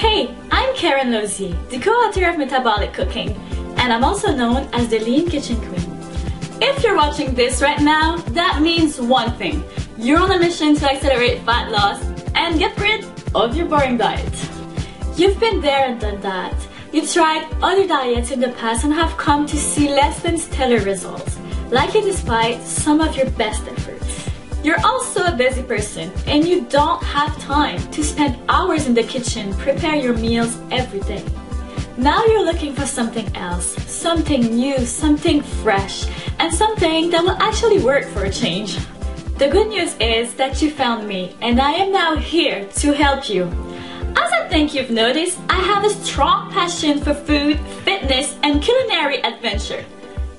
Hey, I'm Karine Losier, the co-author of Metabolic Cooking, and I'm also known as the Lean Kitchen Queen. If you're watching this right now, that means one thing. You're on a mission to accelerate fat loss and get rid of your boring diet. You've been there and done that. You've tried other diets in the past and have come to see less than stellar results, likely despite some of your best efforts. You're also a busy person and you don't have time to spend hours in the kitchen prepare your meals every day. Now you're looking for something else, something new, something fresh, and something that will actually work for a change. The good news is that you found me and I am now here to help you. As I think you've noticed, I have a strong passion for food, fitness, and culinary adventure.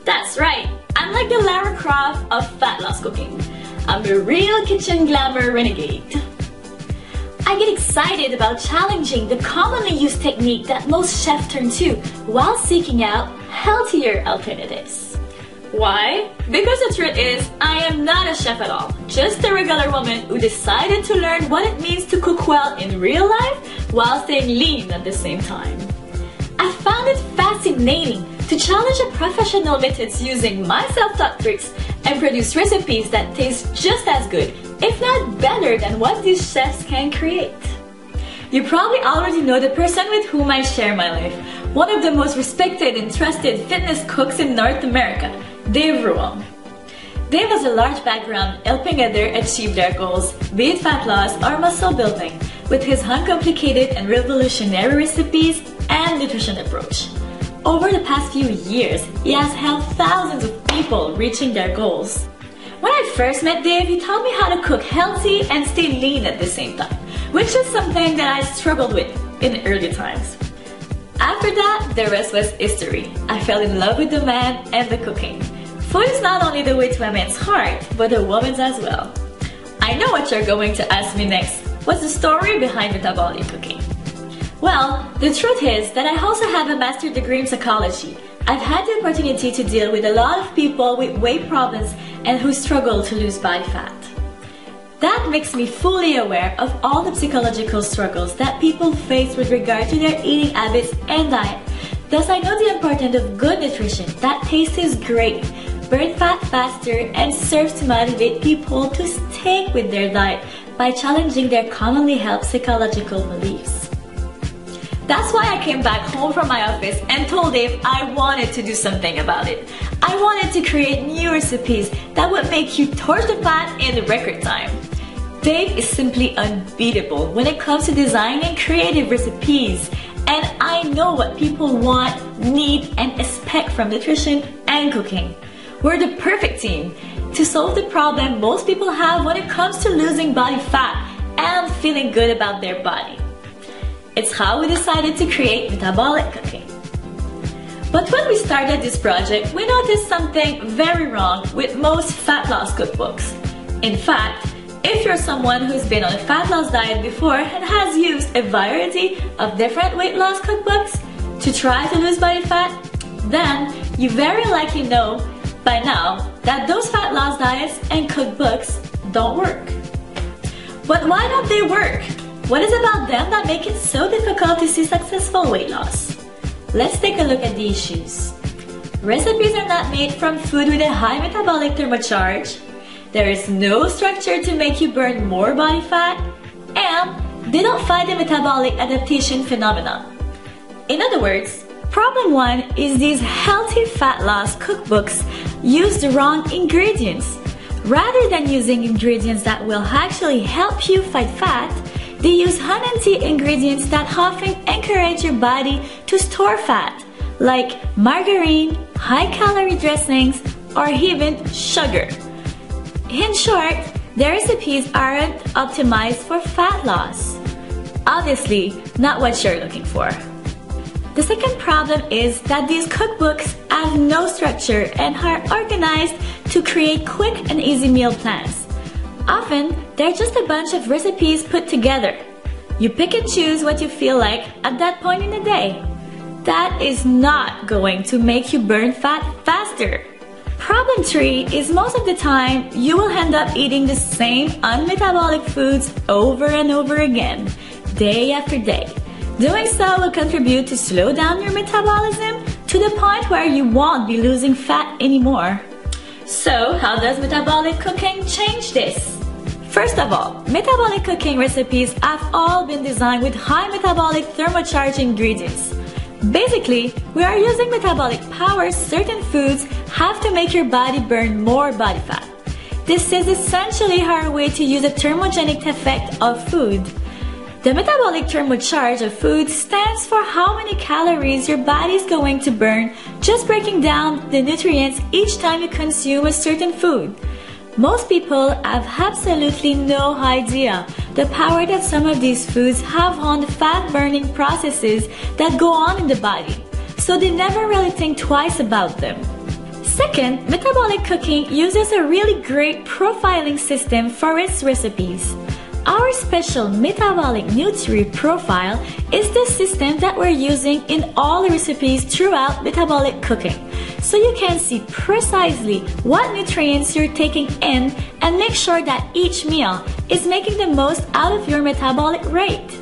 That's right, I'm like the Lara Croft of fat loss cooking. I'm a real kitchen glamour renegade. I get excited about challenging the commonly used technique that most chefs turn to while seeking out healthier alternatives. Why? Because the truth is, I am not a chef at all, just a regular woman who decided to learn what it means to cook well in real life while staying lean at the same time. I found it fascinating to challenge the professional methods using my self-taught tricks and produce recipes that taste just as good, if not better than what these chefs can create. You probably already know the person with whom I share my life, one of the most respected and trusted fitness cooks in North America, Dave Ruel. Dave has a large background helping others achieve their goals, be it fat loss or muscle building, with his uncomplicated and revolutionary recipes and nutrition approach. Over the past few years, he has helped thousands of people reaching their goals. When I first met Dave, he taught me how to cook healthy and stay lean at the same time, which is something that I struggled with in early times. After that, the rest was history. I fell in love with the man and the cooking. Food is not only the way to a man's heart, but a woman's as well. I know what you're going to ask me next. What's the story behind metabolic cooking? Well, the truth is that I also have a master's degree in psychology. I've had the opportunity to deal with a lot of people with weight problems and who struggle to lose body fat. That makes me fully aware of all the psychological struggles that people face with regard to their eating habits and diet. Thus, I know the importance of good nutrition that tastes great, burns fat faster, and serves to motivate people to stick with their diet by challenging their commonly held psychological beliefs. That's why I came back home from my office and told Dave I wanted to do something about it. I wanted to create new recipes that would make you torch the fat in record time. Dave is simply unbeatable when it comes to designing creative recipes, and I know what people want, need, and expect from nutrition and cooking. We're the perfect team to solve the problem most people have when it comes to losing body fat and feeling good about their body. It's how we decided to create Metabolic Cooking. But when we started this project, we noticed something very wrong with most fat loss cookbooks. In fact, if you're someone who's been on a fat loss diet before and has used a variety of different weight loss cookbooks to try to lose body fat, then you very likely know by now that those fat loss diets and cookbooks don't work. But why don't they work? What is about them that make it so difficult to see successful weight loss? Let's take a look at the issues. Recipes are not made from food with a high metabolic thermo charge. There is no structure to make you burn more body fat, and they don't fight the metabolic adaptation phenomenon. In other words, problem one is these healthy fat loss cookbooks use the wrong ingredients. Rather than using ingredients that will actually help you fight fat, they use unhealthy ingredients that often encourage your body to store fat, like margarine, high-calorie dressings, or even sugar. In short, their recipes aren't optimized for fat loss. Obviously, not what you're looking for. The second problem is that these cookbooks have no structure and are organized to create quick and easy meal plans. Often, they're just a bunch of recipes put together. You pick and choose what you feel like at that point in the day. That is not going to make you burn fat faster. Problem 3 is most of the time you will end up eating the same unmetabolic foods over and over again, day after day. Doing so will contribute to slow down your metabolism to the point where you won't be losing fat anymore. So, how does metabolic cooking change this? First of all, metabolic cooking recipes have all been designed with high metabolic thermocharged ingredients. Basically, we are using metabolic power certain foods have to make your body burn more body fat. This is essentially our way to use the thermogenic effect of food. The metabolic thermo charge of food stands for how many calories your body is going to burn just breaking down the nutrients each time you consume a certain food. Most people have absolutely no idea the power that some of these foods have on the fat-burning processes that go on in the body, so they never really think twice about them. Second, metabolic cooking uses a really great profiling system for its recipes. Our special Metabolic Nutri-Profile is the system that we're using in all the recipes throughout metabolic cooking, so you can see precisely what nutrients you're taking in and make sure that each meal is making the most out of your metabolic rate.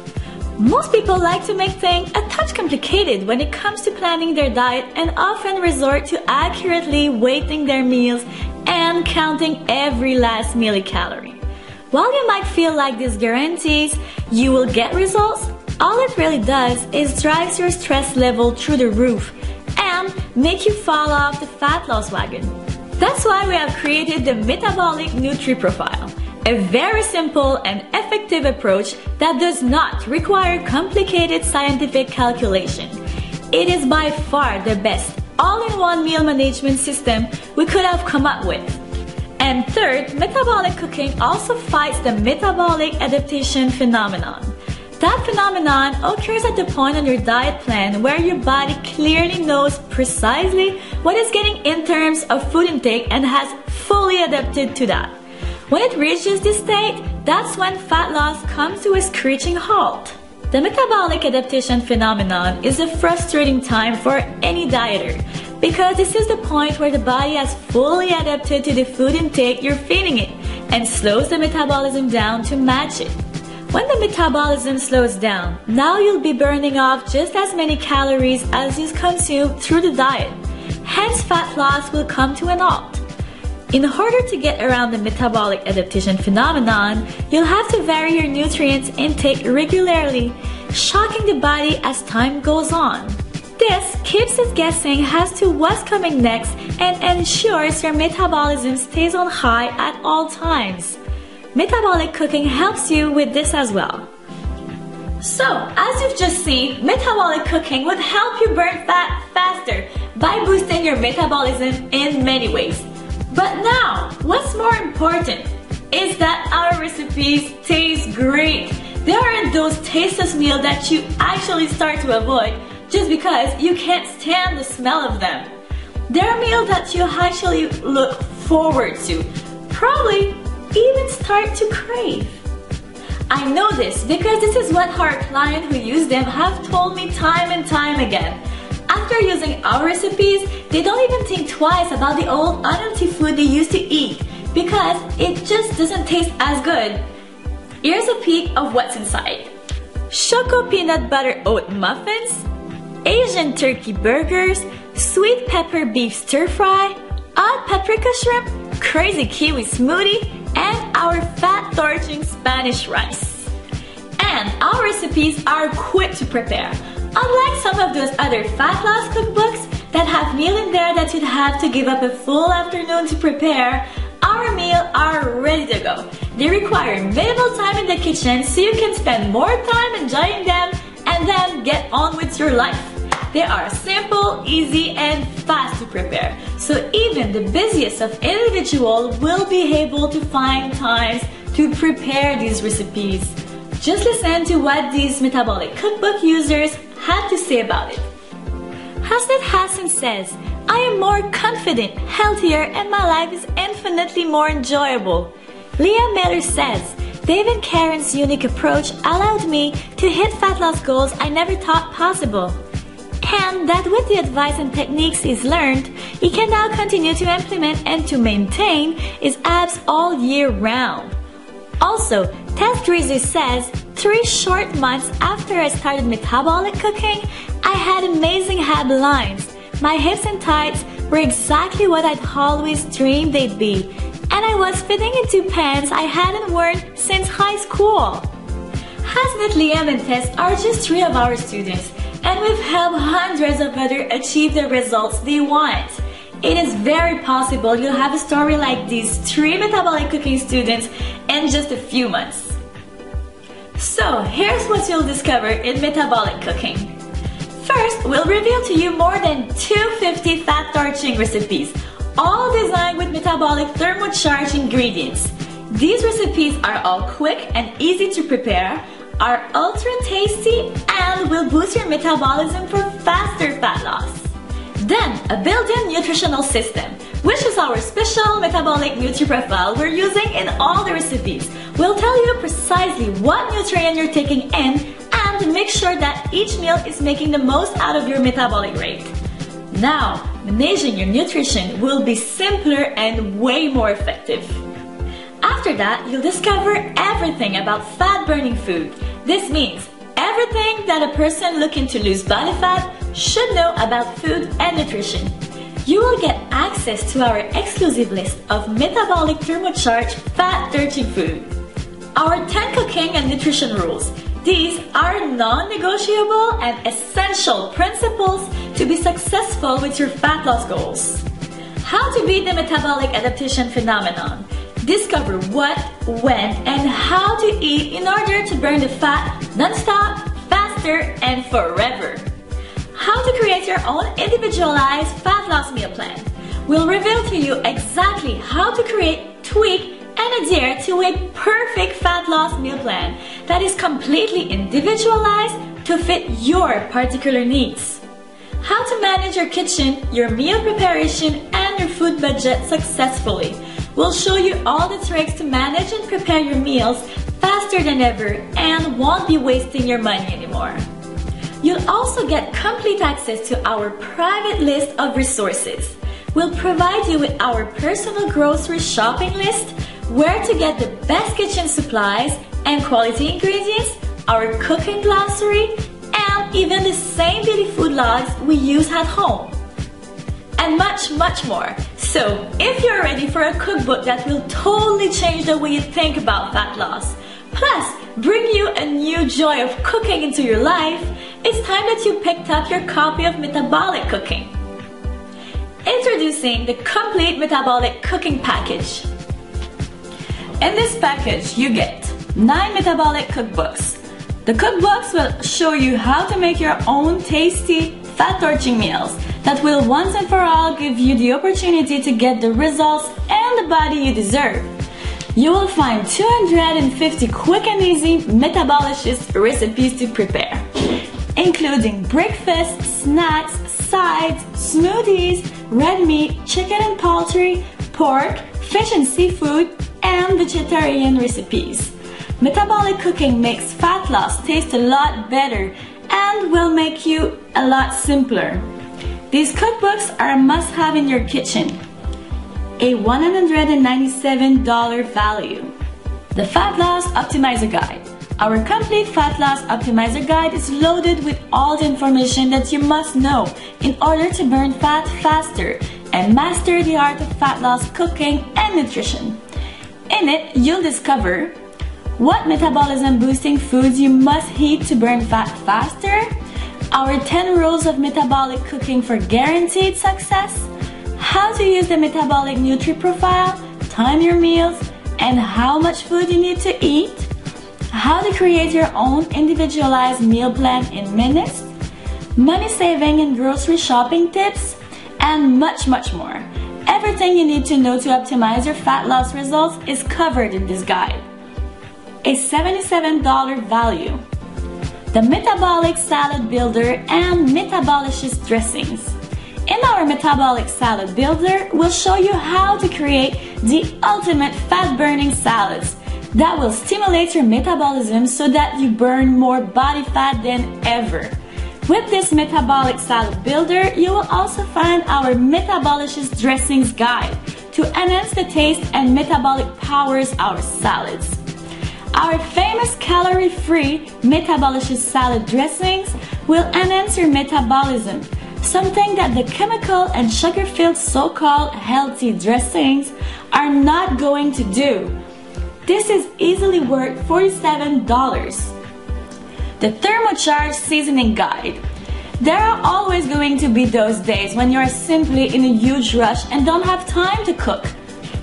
Most people like to make things a touch complicated when it comes to planning their diet and often resort to accurately weighting their meals and counting every last millicalorie. While you might feel like this guarantees you will get results, all it really does is drives your stress level through the roof and make you fall off the fat loss wagon. That's why we have created the Metabolic Nutri-Profile, a very simple and effective approach that does not require complicated scientific calculation. It is by far the best all-in-one meal management system we could have come up with. And third, metabolic cooking also fights the metabolic adaptation phenomenon. That phenomenon occurs at the point on your diet plan where your body clearly knows precisely what it's getting in terms of food intake and has fully adapted to that. When it reaches this state, that's when fat loss comes to a screeching halt. The metabolic adaptation phenomenon is a frustrating time for any dieter because this is the point where the body has fully adapted to the food intake you're feeding it and slows the metabolism down to match it. When the metabolism slows down, now you'll be burning off just as many calories as you consume through the diet. Hence, fat loss will come to an halt. In order to get around the metabolic adaptation phenomenon, you'll have to vary your nutrients intake regularly, shocking the body as time goes on. This keeps us guessing as to what's coming next and ensures your metabolism stays on high at all times. Metabolic cooking helps you with this as well. So, as you've just seen, metabolic cooking would help you burn fat faster by boosting your metabolism in many ways. But now, what's more important is that our recipes taste great. They aren't those tasteless meals that you actually start to avoid just because you can't stand the smell of them. They're meals that you actually look forward to, probably even start to crave. I know this because this is what our clients who use them have told me time and time again. After using our recipes, they don't even think twice about the old unhealthy food they used to eat because it just doesn't taste as good. Here's a peek of what's inside. Choco peanut butter oat muffins, Asian turkey burgers, sweet pepper beef stir fry, hot paprika shrimp, crazy kiwi smoothie, and our fat torching Spanish rice. And our recipes are quick to prepare. Unlike some of those other fat loss cookbooks that have meals in there that you'd have to give up a full afternoon to prepare, our meals are ready to go. They require minimal time in the kitchen so you can spend more time enjoying them and then get on with your life. They are simple, easy, and fast to prepare, so even the busiest of individuals will be able to find times to prepare these recipes. Just listen to what these metabolic cookbook users had to say about it. Hasnat Hassan says, I am more confident, healthier, and my life is infinitely more enjoyable. Leah Miller says, Dave and Karen's unique approach allowed me to hit fat loss goals I never thought possible. And that with the advice and techniques he's learned, he can now continue to implement and to maintain his abs all year round. Also, Tess Grizzly says, 3 short months after I started metabolic cooking, I had amazing ab lines. My hips and thighs were exactly what I'd always dreamed they'd be, and I was fitting into pants I hadn't worn since high school. Hasnat, Liam, and Tess are just 3 of our students, and we've helped hundreds of others achieve the results they want. It is very possible you'll have a story like these 3 metabolic cooking students in just a few months. So here's what you'll discover in metabolic cooking. First, we'll reveal to you more than 250 fat torching recipes, all designed with Metabolic Thermo Charged ingredients. These recipes are all quick and easy to prepare, are ultra tasty, and will boost your metabolism for faster fat loss. Then, a built-in nutritional system, which is our special Metabolic Nutri-Profile we're using in all the recipes. We'll tell you precisely what nutrient you're taking in and make sure that each meal is making the most out of your metabolic rate. Now, managing your nutrition will be simpler and way more effective. After that, you'll discover everything about fat-burning food. This means everything that a person looking to lose body fat should know about food and nutrition. You will get access to our exclusive list of Metabolic Thermo Charged fat-torching food. Our 10 cooking and nutrition rules. These are non-negotiable and essential principles to be successful with your fat loss goals. How to beat the metabolic adaptation phenomenon. Discover what, when, and how to eat in order to burn the fat non-stop, faster, and forever. How to create your own individualized fat loss meal plan. We'll reveal to you exactly how to create, tweak, and adhere to a perfect fat loss meal plan that is completely individualized to fit your particular needs. How to manage your kitchen, your meal preparation, and your food budget successfully. We'll show you all the tricks to manage and prepare your meals faster than ever and won't be wasting your money anymore. You'll also get complete access to our private list of resources. We'll provide you with our personal grocery shopping list, where to get the best kitchen supplies and quality ingredients, our cooking glossary, and even the same beauty food logs we use at home. And much, much more. So, if you're ready for a cookbook that will totally change the way you think about fat loss, plus bring you a new joy of cooking into your life, it's time that you picked up your copy of Metabolic Cooking. Introducing the complete Metabolic Cooking package. In this package, you get 9 metabolic cookbooks. The cookbooks will show you how to make your own tasty, fat-torching meals that will once and for all give you the opportunity to get the results and the body you deserve. You will find 250 quick and easy metabolicious recipes to prepare, including breakfast, snacks, sides, smoothies, red meat, chicken and poultry, pork, fish and seafood, and vegetarian recipes. Metabolic cooking makes fat loss taste a lot better and will make you a lot simpler. These cookbooks are a must-have in your kitchen. A $197 value. The Fat Loss Optimizer Guide. Our complete Fat Loss Optimizer Guide is loaded with all the information that you must know in order to burn fat faster and master the art of fat loss cooking and nutrition. In it, you'll discover what metabolism boosting foods you must eat to burn fat faster, our 10 rules of metabolic cooking for guaranteed success, how to use the Metabolic Nutri-Profile, time your meals, and how much food you need to eat, how to create your own individualized meal plan in minutes, money saving and grocery shopping tips, and much, much more. Everything you need to know to optimize your fat loss results is covered in this guide. A $77 value. The Metabolic Salad Builder and Metabolicious Dressings. In our Metabolic Salad Builder, we'll show you how to create the ultimate fat-burning salads that will stimulate your metabolism so that you burn more body fat than ever. With this Metabolic Salad Builder, you will also find our Metabolicious Dressings Guide to enhance the taste and metabolic powers our salads. Our famous calorie-free Metabolicious salad dressings will enhance your metabolism, something that the chemical and sugar-filled so-called healthy dressings are not going to do. This is easily worth $47. The Thermo Charged Seasoning Guide. There are always going to be those days when you are simply in a huge rush and don't have time to cook.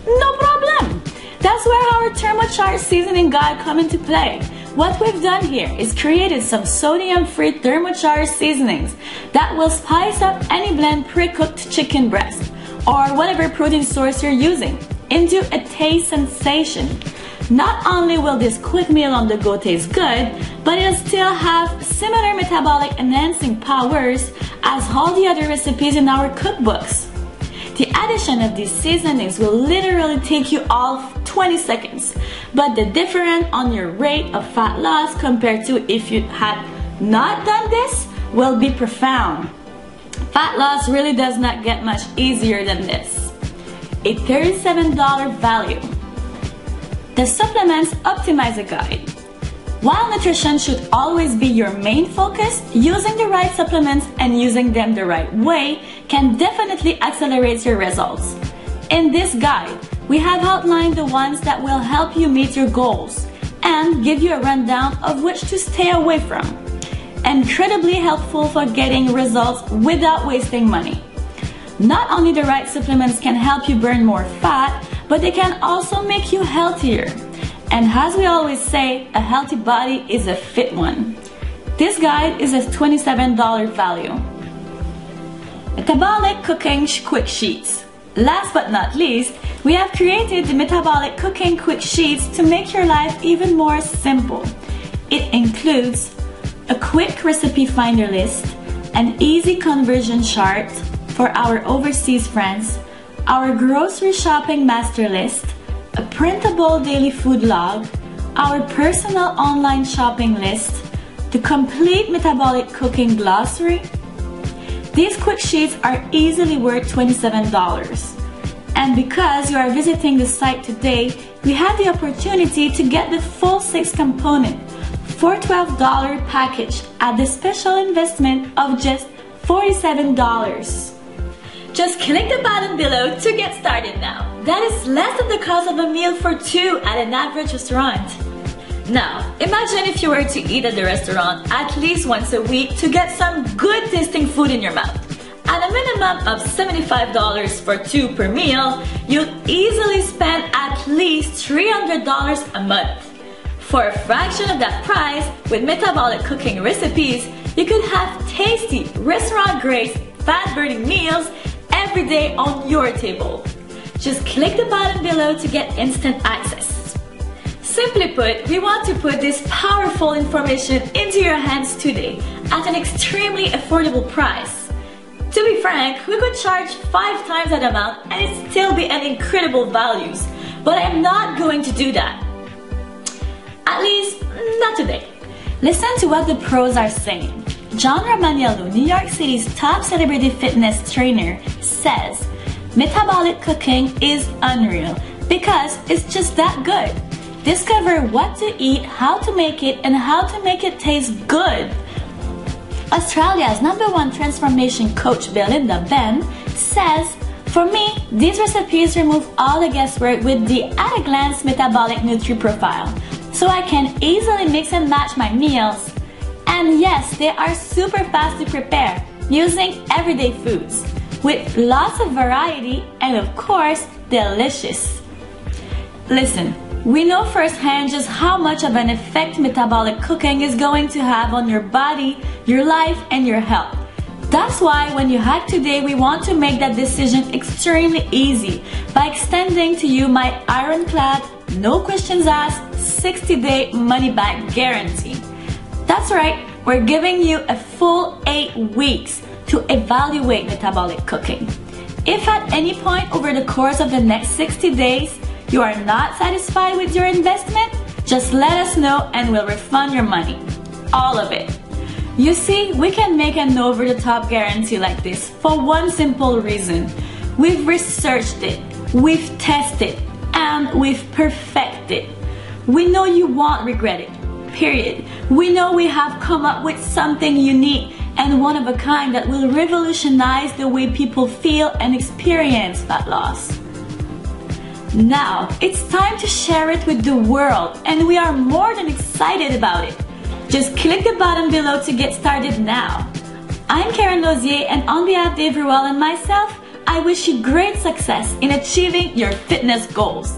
No problem! That's where our Thermo Charged Seasoning Guide comes into play. What we've done here is created some sodium-free Thermo Charged seasonings that will spice up any blend pre-cooked chicken breast or whatever protein source you're using into a taste sensation. Not only will this quick meal on the go taste good, but it'll still have similar metabolic enhancing powers as all the other recipes in our cookbooks. The addition of these seasonings will literally take you all 20 seconds, but the difference on your rate of fat loss compared to if you had not done this will be profound. Fat loss really does not get much easier than this. A $37 value. The Supplements Optimizer Guide. While nutrition should always be your main focus, using the right supplements and using them the right way can definitely accelerate your results. In this guide, we have outlined the ones that will help you meet your goals and give you a rundown of which to stay away from. Incredibly helpful for getting results without wasting money. Not only the right supplements can help you burn more fat, but they can also make you healthier. And as we always say, a healthy body is a fit one. This guide is a $27 value. Metabolic Cooking Quick Sheets. Last but not least, we have created the Metabolic Cooking Quick Sheets to make your life even more simple. It includes a quick recipe finder list, an easy conversion chart for our overseas friends, our grocery shopping master list, a printable daily food log, our personal online shopping list, the complete metabolic cooking glossary. These quick sheets are easily worth $27. And because you are visiting the site today, we have the opportunity to get the full 6-component $412 package at the special investment of just $47. Just click the button below to get started now. That is less than the cost of a meal for two at an average restaurant. Now, imagine if you were to eat at the restaurant at least once a week to get some good tasting food in your mouth. At a minimum of $75 for two per meal, you'll easily spend at least $300 a month. For a fraction of that price, with metabolic cooking recipes, you could have tasty, restaurant-grade, fat-burning meals every day on your table. Just click the button below to get instant access. Simply put, we want to put this powerful information into your hands today at an extremely affordable price. To be frank, we could charge 5 times that amount and it'd still be an incredible values, but I'm not going to do that. At least, not today. Listen to what the pros are saying. John Romaniello, New York City's top celebrity fitness trainer, says, metabolic cooking is unreal because it's just that good. Discover what to eat, how to make it, and how to make it taste good. Australia's #1 transformation coach, Belinda Ben, says, for me, these recipes remove all the guesswork with the at-a-glance Metabolic Nutri-Profile, so I can easily mix and match my meals. And yes, they are super fast to prepare, using everyday foods, with lots of variety and of course, delicious. Listen, we know firsthand just how much of an effect metabolic cooking is going to have on your body, your life, and your health. That's why when you hack today, we want to make that decision extremely easy by extending to you my ironclad, no questions asked, 60-day money-back guarantee. That's right, we're giving you a full 8 weeks to evaluate metabolic cooking. If at any point over the course of the next 60 days, you are not satisfied with your investment, just let us know and we'll refund your money. All of it. You see, we can make an over-the-top guarantee like this for one simple reason. We've researched it, we've tested, and we've perfected. We know you won't regret it, period. We know we have come up with something unique and one of a kind that will revolutionize the way people feel and experience fat loss. Now, it's time to share it with the world, and we are more than excited about it. Just click the button below to get started now. I'm Karine Losier, and on behalf of Ruel and myself, I wish you great success in achieving your fitness goals.